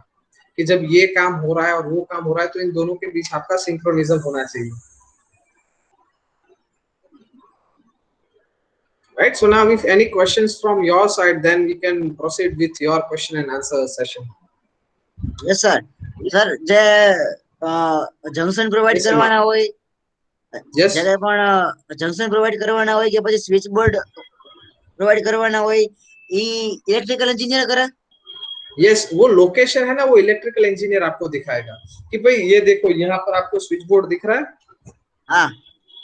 कि जब ये काम हो रहा है और वो काम हो रहा है तो इन दोनों के बीच आपका सिंक्रोनिज्म होना चाहिए, right? So now if any questions from your side, then we can proceed with your question and answer session. Yes sir. Sir, જે જંકશન પ્રોવાઈડ કરવાના હોય, Yes. જ્યારે પણ જંકશન પ્રોવાઈડ કરવાના હોય કે પછી સ્વિચ બોર્ડ પ્રોવાઈડ કરવાના હોય, ઈ ઇલેક્ટ્રિકલ એન્જિનિયર કરે? यस, वो लोकेशन है ना, वो इलेक्ट्रिकल इंजीनियर आपको दिखाएगा कि भाई ये देखो यहाँ पर आपको स्विच बोर्ड दिख रहा है, हाँ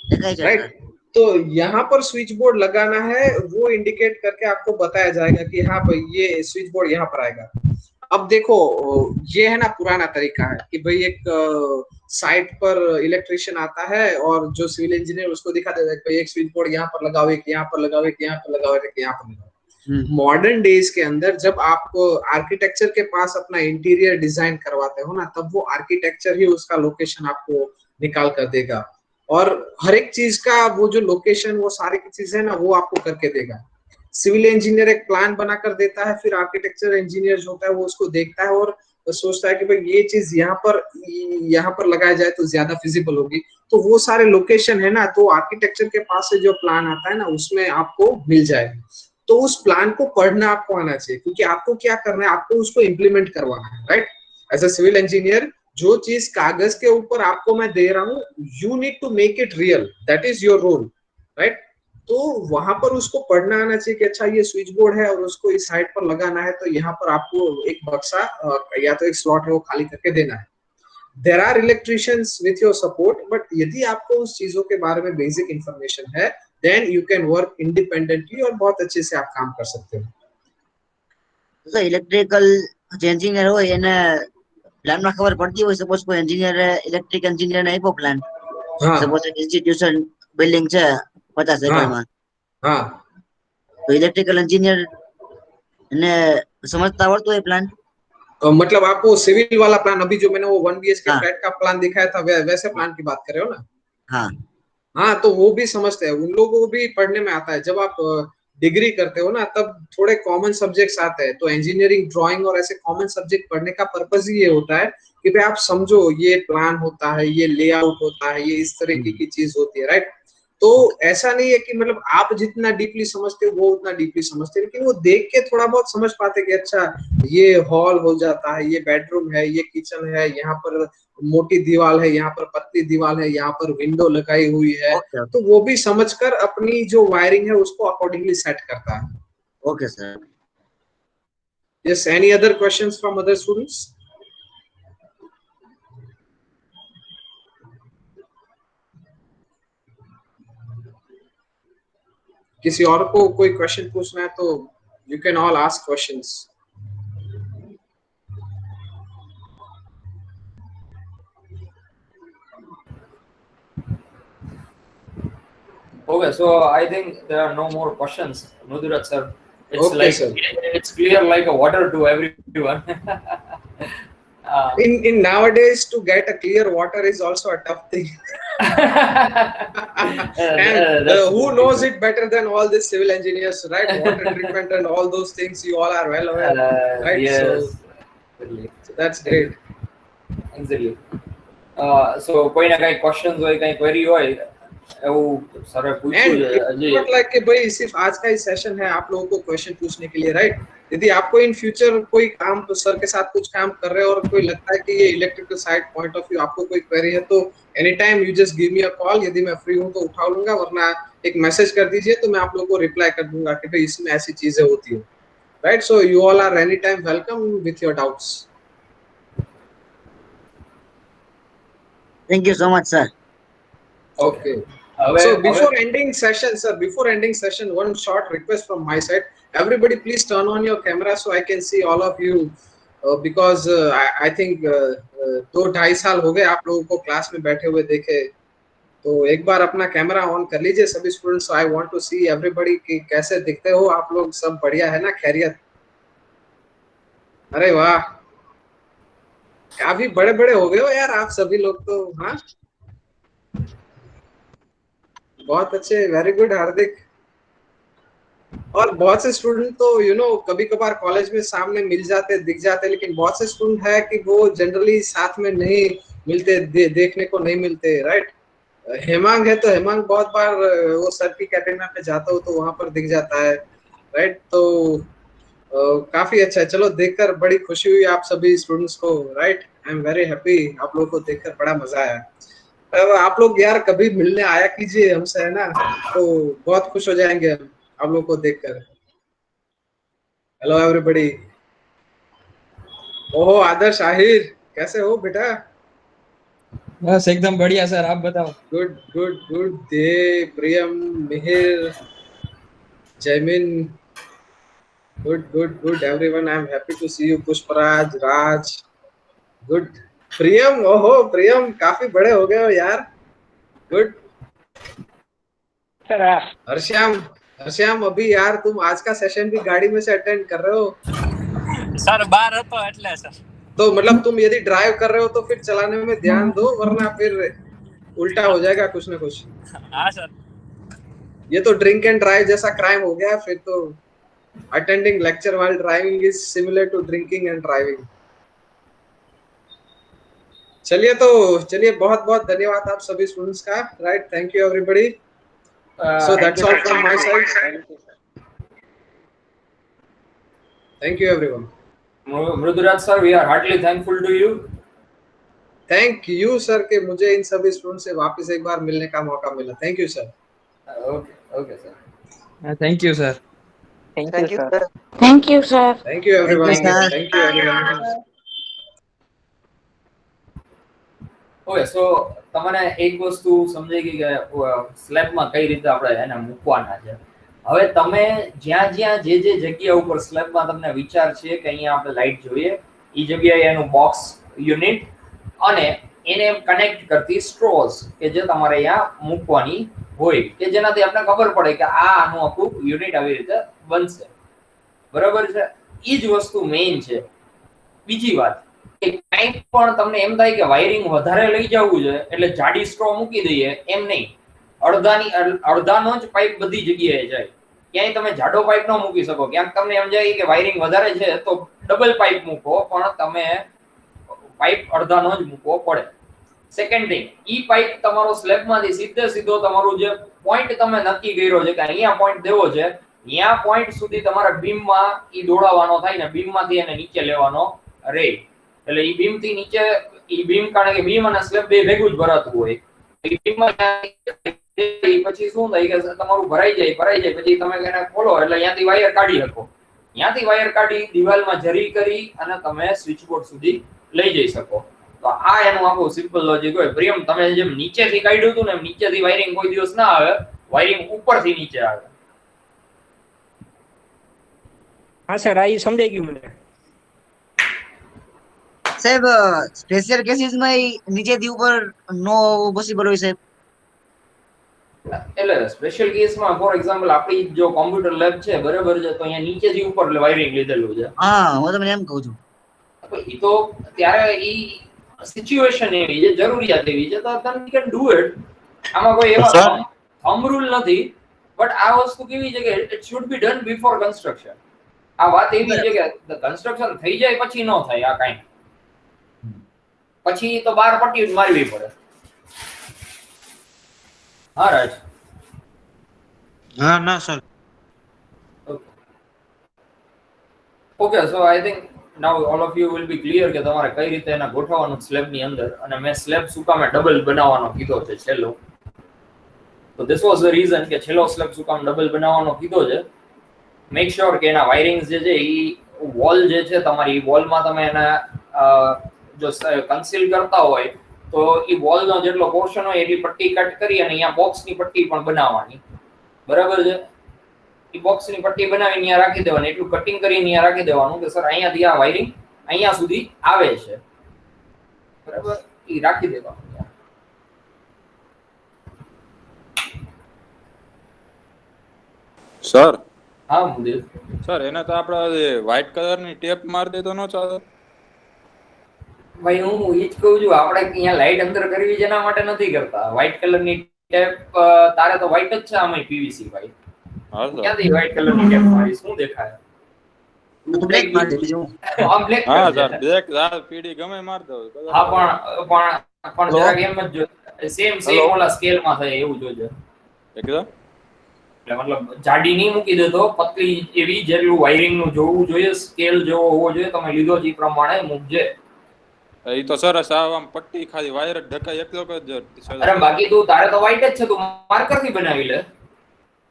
दिखाई जाए, राइट। तो यहाँ पर स्विच बोर्ड लगाना है, वो इंडिकेट करके आपको बताया जाएगा कि हाँ भाई ये स्विच बोर्ड यहाँ पर आएगा। अब देखो ये है ना पुराना तरीका है कि भाई एक साइट पर इलेक्ट्रिशियन आता है और जो सिविल इंजीनियर उसको दिखा देता है भाई एक स्विच बोर्ड यहाँ पर लगाओ, एक यहाँ पर लगाओ, एक यहाँ पर लगाओ, एक यहाँ पर लगाओ। मॉडर्न डेज के अंदर जब आप आर्किटेक्चर के पास अपना इंटीरियर डिजाइन करवाते हो ना, तब वो आर्किटेक्चर ही उसका लोकेशन आपको निकाल कर देगा, और हर एक चीज का वो जो लोकेशन, वो सारी की चीज है ना, वो आपको करके देगा। सिविल इंजीनियर एक प्लान बना कर देता है, फिर आर्किटेक्चर इंजीनियर जो होता है वो उसको देखता है और सोचता है कि भाई ये चीज यहाँ पर लगाया जाए तो ज्यादा फिजिबल होगी, तो वो सारे लोकेशन है ना, तो आर्किटेक्चर के पास से जो प्लान आता है ना उसमें आपको मिल जाएगा। तो उस प्लान को पढ़ना आपको आना चाहिए, क्योंकि आपको क्या करना है, आपको उसको इम्प्लीमेंट करवाना है, right. As a civil engineer जो चीज कागज के ऊपर आपको मैं दे रहा हूँ, you need to make it real, that is your role, right. तो वहां पर उसको पढ़ना आना चाहिए कि अच्छा ये स्विच बोर्ड है और उसको इस साइड पर लगाना है, तो यहाँ पर आपको एक बक्सा या तो एक स्लॉट है वो खाली करके देना है। There are electricians with your support, but यदि आपको उस चीजों के बारे में बेसिक इंफॉर्मेशन है, then you can work independently और बहुत अच्छे से आप काम कर सकते हो। तो इलेक्ट्रिकल इंजीनियर हो એને પ્લાન માં ખબર પડતી હોય, સપોઝ કોઈ એન્જિનિયર ઇલેક્ટ્રિક એન્જિનિયર ને આપ્યો પ્લાન, સપોઝ ઇન્સ્ટિટ્યુશન બિલ્ડિંગ છે 50 એકર માં, हाँ, તો ઇલેક્ટ્રિકલ એન્જિનિયર ને સમજતા આવડતું હોય પ્લાન? मतलब आपको सिविल वाला प्लान, अभी जो मैंने वो 1 BHK फ्लैट का प्लान दिखाया था, वैसे प्लान की बात कर रहे हो ना? हाँ हाँ, तो वो भी समझते हैं, उन लोगों को भी पढ़ने में आता है। जब आप डिग्री करते हो ना, तब थोड़े कॉमन सब्जेक्ट्स आते हैं, तो इंजीनियरिंग, ड्राइंग और ऐसे कॉमन सब्जेक्ट पढ़ने का पर्पस ही ये होता है कि भाई आप समझो ये प्लान होता है, ये लेआउट होता है, ये इस तरीके की चीज होती है, राइट। तो ऐसा नहीं है कि मतलब आप जितना डीपली समझते हो वो उतना डीपली समझते हैं, लेकिन वो देख के थोड़ा बहुत समझ पाते कि अच्छा ये हॉल हो जाता है, ये बेडरूम है, ये किचन है, यहाँ पर मोटी दीवार है, यहाँ पर पतली दीवार है, यहाँ पर विंडो लगाई हुई है, तो वो भी समझकर अपनी जो वायरिंग है उसको अकॉर्डिंगली सेट करता है। Okay sir. Yes, any other questions from other students? किसी और को कोई क्वेश्चन पूछना है तो you can all ask questions. Okay, so I think there are no more questions, Mudhurat sir. It's Okay, like sir. it's clear like a water to everyone. In nowadays, to get a clear water is also a tough thing. And who knows it better than all these civil engineers, right? Water treatment and all those things you all are well aware, right? Yes. So that's great. Exactly. So કોઈના કઈ questions હોય કઈ query હોય એવું સરે પૂછ્યું And છે it's Ajay. not like कि भाई सिर्फ आज का ही सेशन है आप लोगों को क्वेश्चन पूछने के लिए, राइट? यदि आपको इन फ्यूचर कोई काम सर के साथ कुछ काम कर रहे हो और कोई लगता है कि ये electrical side point of view आपको कोई क्वेरी है तो any time you just give me a call. यदि मैं फ्री हूं तो उठा लूंगा, वरना एक मैसेज कर दीजिए तो मैं आप लोगों को रिप्लाई कर दूंगा कि भाई इसमें ऐसी चीजें होती है, right? So you all are any time welcome with your doubts. Thank you so much, sir. Okay. So before ending session, one short request from my side. Everybody, please turn on your camera so I can see all of you, because I think 2-2.5 साल हो गए आप लोगों को class में बैठे हुए देखे. तो एक बार अपना कैमरा ऑन कर लीजिए सभी students. I want to see everybody कि कैसे दिखते हो आप लोग. सब बढ़िया है ना? खैरियत? अरे वाह, काफी बड़े बड़े हो गए हो यार आप सभी लोग तो. हाँ, बहुत अच्छे, वेरी गुड हार्दिक. और बहुत से स्टूडेंट तो कभी कभार कॉलेज में सामने मिल जाते, दिख जाते, लेकिन बहुत से स्टूडेंट है कि वो जनरली साथ में नहीं मिलते, देखने को नहीं मिलते, राइट? हेमांग है तो हेमांग बहुत बार वो सर की कैटेगरी में जाता हो तो वहां पर दिख जाता है, राइट? तो काफी अच्छा है. चलो, देखकर बड़ी खुशी हुई आप सभी स्टूडेंट्स को, right? I am very happy. आप लोगों को देखकर बड़ा मजा आया. आप लोग यार कभी मिलने आया कीजिए हमसे, है ना? तो बहुत खुश हो जाएंगे हम आप लोगों को देखकर. Hello everybody. ओहो आदर्श, आहिर, कैसे हो बेटा? बस एकदम बढ़िया सर, आप बताओ. Good good good. Dev, Priyam, Mihir, Jaymin, good good good everyone. I am happy to see you. Pushpraj, Raj, good. Priyam, ओहो प्रियम, काफी बड़े हो गए हो यार. गुड. हरश्याम, अभी यार तुम आज का सेशन भी गाड़ी में से अटेंड कर रहे हो? सर बाहर હતો એટલે સર. तो मतलब तुम यदि ड्राइव कर रहे हो तो फिर चलाने में ध्यान दो, वरना फिर उल्टा हो जाएगा कुछ ना कुछ. हाँ सर. ये तो ड्रिंक एंड ड्राइव जैसा क्राइम हो गया. फिर तो attending lecture while driving is similar to drinking and driving. चलिए बहुत बहुत धन्यवाद आप सभी स्टूडेंट्स का, right? Thank you everybody. So that's all from my side. Thank you everyone. Mruduraj sir, we are heartily thankful to you. Thank you sir कि मुझे इन सभी स्टूडेंट से वापस एक बार मिलने का मौका मिला. Thank you sir. Okay sir. Thank you sir. Thank you, sir. Thank you, sir. Thank you everyone. Thank you, sir. Thank you everyone. Okay, so તમને એક વસ્તુ સમજાઈ ગઈ કે સ્લેબમાં કઈ રીતે આપણે એને મૂકવાના છે. હવે તમે જ્યાં જ્યાં જે જગ્યા ઉપર સ્લેબમાં તમને વિચાર છે કે અહીંયા આપણે લાઇટ જોઈએ, એ જગ્યાએ એનું બોક્સ યુનિટ અને એને કનેક્ટ કરતી સ્ટ્રોઝ કે જે તમારે અહીંયા મૂકવાની હોય, કે જેનાથી આપણે ખબર પડે કે આ આનું આખું યુનિટ આવી રીતે બનશે. બરાબર છે? એ જ વસ્તુ મેઇન છે. બીજી વાત, કંઈ પણ તમને એમ થાય કે વાયરિંગ વધારે લઈ જવું છે એટલે જાડી સ્ટ્રો મૂકી દઈએ, એમ નહીં. અડધાનો જ પાઇપ બધી જગ્યાએ જાય. ક્યાંય તમે જાડો પાઇપ ન મૂકી શકો. ક્યાંક તમને એમ જાય કે વાયરિંગ વધારે છે તો ડબલ પાઇપ મૂકો, પણ તમે પાઇપ અડધાનો જ મૂકવો પડે. સેકન્ડ થિંગ, ઈ પાઇપ તમારો સ્લેબમાંથી સીધો તમારું જે પોઈન્ટ તમે નક્કી કર્યો છે કે અહીંયા પોઈન્ટ દેવો છે, અહીંયા પોઈન્ટ સુધી તમારા બીમમાં ઈ દોડાવવાનો થાય ને બીમમાંથી એને નીચે લેવાનો રહે. એટલે ઈ બીમ થી નીચે, ઈ બીમ કારણ કે બીમ અને સ્લેબ બે ભેગું જ ભરાતું હોય. ઈ બીમમાં પછી શું થાય કે તમારું ભરાઈ જાય પછી તમે એને ખોલો એટલે અહીંયાથી વાયર કાઢી શકો. ત્યાંથી વાયર કાઢી દિવાલમાં જરી કરી અને તમે સ્વિચબોર્ડ સુધી લઈ જઈ શકો. તો આ એનું આખું સિમ્પલ લોજિક હોય. પ્રિયમ, તમે જેમ નીચેથી કાઢ્યું હતું ને, નીચેથી વાયરિંગ કોઈ દિવસ ના આવે, વાયરિંગ ઉપરથી નીચે આવે. હા સર, આ સમજાઈ ગયું મને. સાહેબ સ્પેશિયલ કેસીસ માં નીચેથી ઉપર નો પોસિબલ હોય સાહેબ? એટલે સ્પેશિયલ કેસમાં ફોર એક્ઝામ્પલ આપણી જો કોમ્પ્યુટર લેબ છે બરાબર છે, તો અહીંયા નીચેથી ઉપર વાયરિંગ લીધેલું છે. હા, હું તમને એમ કહું છું. તો ઈ તો ત્યારે ઈ સિચ્યુએશન એવી છે, જરૂરિયાત એવી છે, તો તમે કેન ડુ ઇટ. આમાં કોઈ એવા થંબ રૂલ નથી, બટ આ વસ્તુ કેવી છે કે it should be done before construction. આ વાત એવી છે કે કન્સ્ટ્રક્શન થઈ જાય પછી ન થાય આ કાઈ, પછી તો 12 પટ્ટી મારવી પડે. હા રાજ. હા ના sir. Okay, so I think now all of you will be clear કે તમારે કઈ રીતે એના ગોઠવવાનું સ્લેબ ની અંદર. અને મેં સ્લેબ શું કામ ડબલ બનાવવાનો કીધો છે છેલ્લો, તો ધીસ વોઝ ધ રીઝન કે છેલ્લો સ્લેબ શું કામ ડબલ બનાવવાનો કીધો છે. મેક શ્યોર કે એના વાયરિંગ્સ જે છે ઈ વોલ જે છે તમારી વોલમાં તમે એના જો કન્સીલ કરતા હોય તો ઈ વોલનો જેટલો પોર્શન હોય એટલી પટ્ટી કટ કરી અને અહીંયા બોક્સની પટ્ટી પણ બનાવવાની. બરાબર છે? ઈ બોક્સની પટ્ટી બનાવીને અહીંયા રાખી દેવાની, એટલું કટિંગ કરીને અહીંયા રાખી દેવાનું કે સર અહીંયાથી આ વાયરિંગ અહીંયા સુધી આવે છે. બરાબર? ઈ રાખી દેવાનું. સર હા મુદિલ સર, એને તો આપણે વ્હાઈટ કલરની ટેપ મારી દે તો ન ચાલે? ભાઈ હું ઈ જ કહું છું, આપણે અહીંયા લાઈટ અંદર કરવી જેના માટે નથી કરતા. વ્હાઈટ કલરની ટેપ તારે તો વ્હાઈટ જ છે, આમાં પીવીસી ભાઈ. હા સર. ક્યાંથી વ્હાઈટ કલરની ટેપ મારી? શું દેખાય? તો બ્લેક માર દે બીજું. હા બ્લેક. હા સર, બ્લેક લાલ પીળી ગમે મારી દો. હા પણ જરાક એમ જ જો સેમ ઓલા સ્કેલમાં થાય એવું જોજો. એકદમ એટલે મતલબ જાડી નહીં મૂકી દેતો, પતલી એવી જેટલું વાયરિંગ નું જોવું જોઈએ, સ્કેલ જેવો હોવો જોઈએ. તમે લીધો છે એ પ્રમાણે મૂકજે. એ તો સરસ. આમ પટ્ટી ખાલી વાયર જ ઢકાય એટલો જ. અરે બાકી તું તારે તો વ્હાઈટ જ છે, તું માર્કર થી બનાવી લે.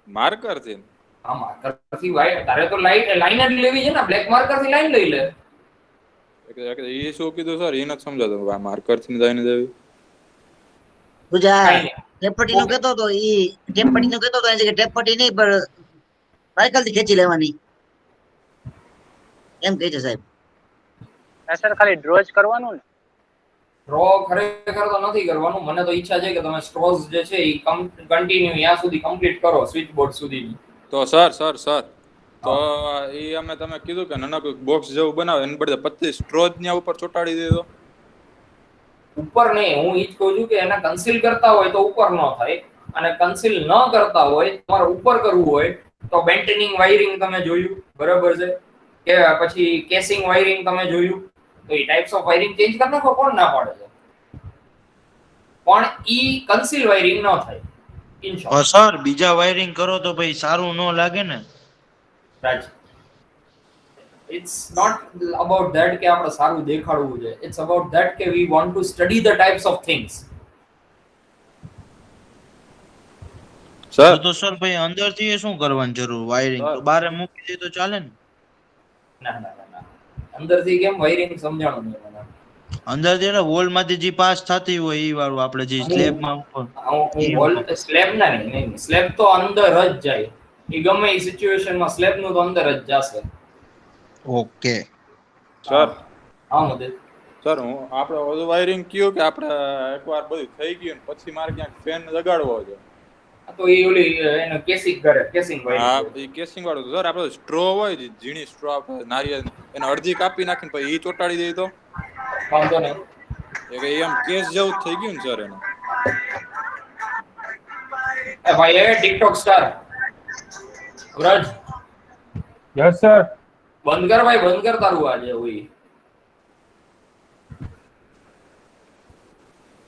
માર્કર થી? હા માર્કર થી વ્હાઈટ. તારે તો લાઈન જ લેવી છે ને, બ્લેક માર્કર થી લાઈન લઈ લે. એ શું કીધું સર? એ નથી સમજાતું. માર્કર થી લાઈન દેવી તુજા ટેપપટ્ટી નો કહેતો તો ઈ ટેપપટ્ટી નો કહેતો તો એ કે ટેપપટ્ટી નહીં પણ સાયકલ થી ખેંચી લેવાની એમ કહે છે સાહેબ. સર ખાલી ડ્રો જ કરવાનું ને? ડ્રો ખરેખર તો નથી કરવાનું. મને તો ઈચ્છા છે કે તમે સ્ટ્રોઝ જે છે એ કન્ટિન્યુ ત્યાં સુધી કમ્પ્લીટ કરો, સ્વિચ બોર્ડ સુધી. તો સર તો એ અમે તમે કીધું કે નાનકડું બોક્સ જેવું બનાવે એને બદલે 25 સ્ટ્રોજ ન્યા ઉપર ચોટાડી દીધો. ઉપર નહીં, હું ઈ જ કહું છું કે એના કન્સીલ કરતા હોય તો ઉપર ન થાય, અને કન્સીલ ન કરતા હોય તમારે ઉપર કરવું હોય તો બેન્ટનિંગ વાયરિંગ તમે જોયું બરાબર છે, કે પછી કેસિંગ વાયરિંગ તમે જોયું, તો એ ટાઈપ્સ ઓફ વાયરિંગ ચેન્જ કરી નાખો, કોણ ના પાડે છે? પણ ઈ કન્સીલ વાયરિંગ ન થાય. ઇન શોર્ટ સર બીજા વાયરિંગ કરો તો ભાઈ સારું ન લાગે ને? રાજ, it's not about that કે આપણે સારું દેખાડવું છે. It's about that કે we want to study the types of things. Sir તો સર ભાઈ અંદરથી શું કરવાની જરૂર? વાયરિંગ તો બહાર મૂકી દે તો ચાલે ને? ના અંદરથી કેમ વાયરિંગ સમજાણું નહીં મને. અંદરથી એટલે વોલ માંથી જે પાસ થતી હોય ઈ વાળું આપણે જે સ્લેબ માં ઉપર વોલ સ્લેબ ના નહીં, સ્લેબ તો અંદર જ જાય. એ ગમે એ સિચ્યુએશન માં સ્લેબ નું તો અંદર જ જશે. Okay sir. હા મુદે સર, હું આપણે ઓલું વાયરિંગ કયું કે આપણે એકવાર બધું થઈ ગયું ને પછી મારે ક્યાંક ફેન લગાડવો છે, તો એ ઓલી એનો કેસિંગ કરે, કેસિંગ વાયરિંગ. હા એ કેસિંગ વાળું. સર આપણે સ્ટ્રો હોય ઝીણી સ્ટ્રો, આપણે નારિયેળ એને અડધી કાપી નાખીને પછી ઈ ચોટાડી દઈએ તો વાંધો નહીં. એમ કેસ જેવું થઈ ગયું ને સર એને. એ ભાઈ એ TikTok star Vraj. Yes sir. બંધ કર ભાઈ, બંધ કર તારું આજે હોય.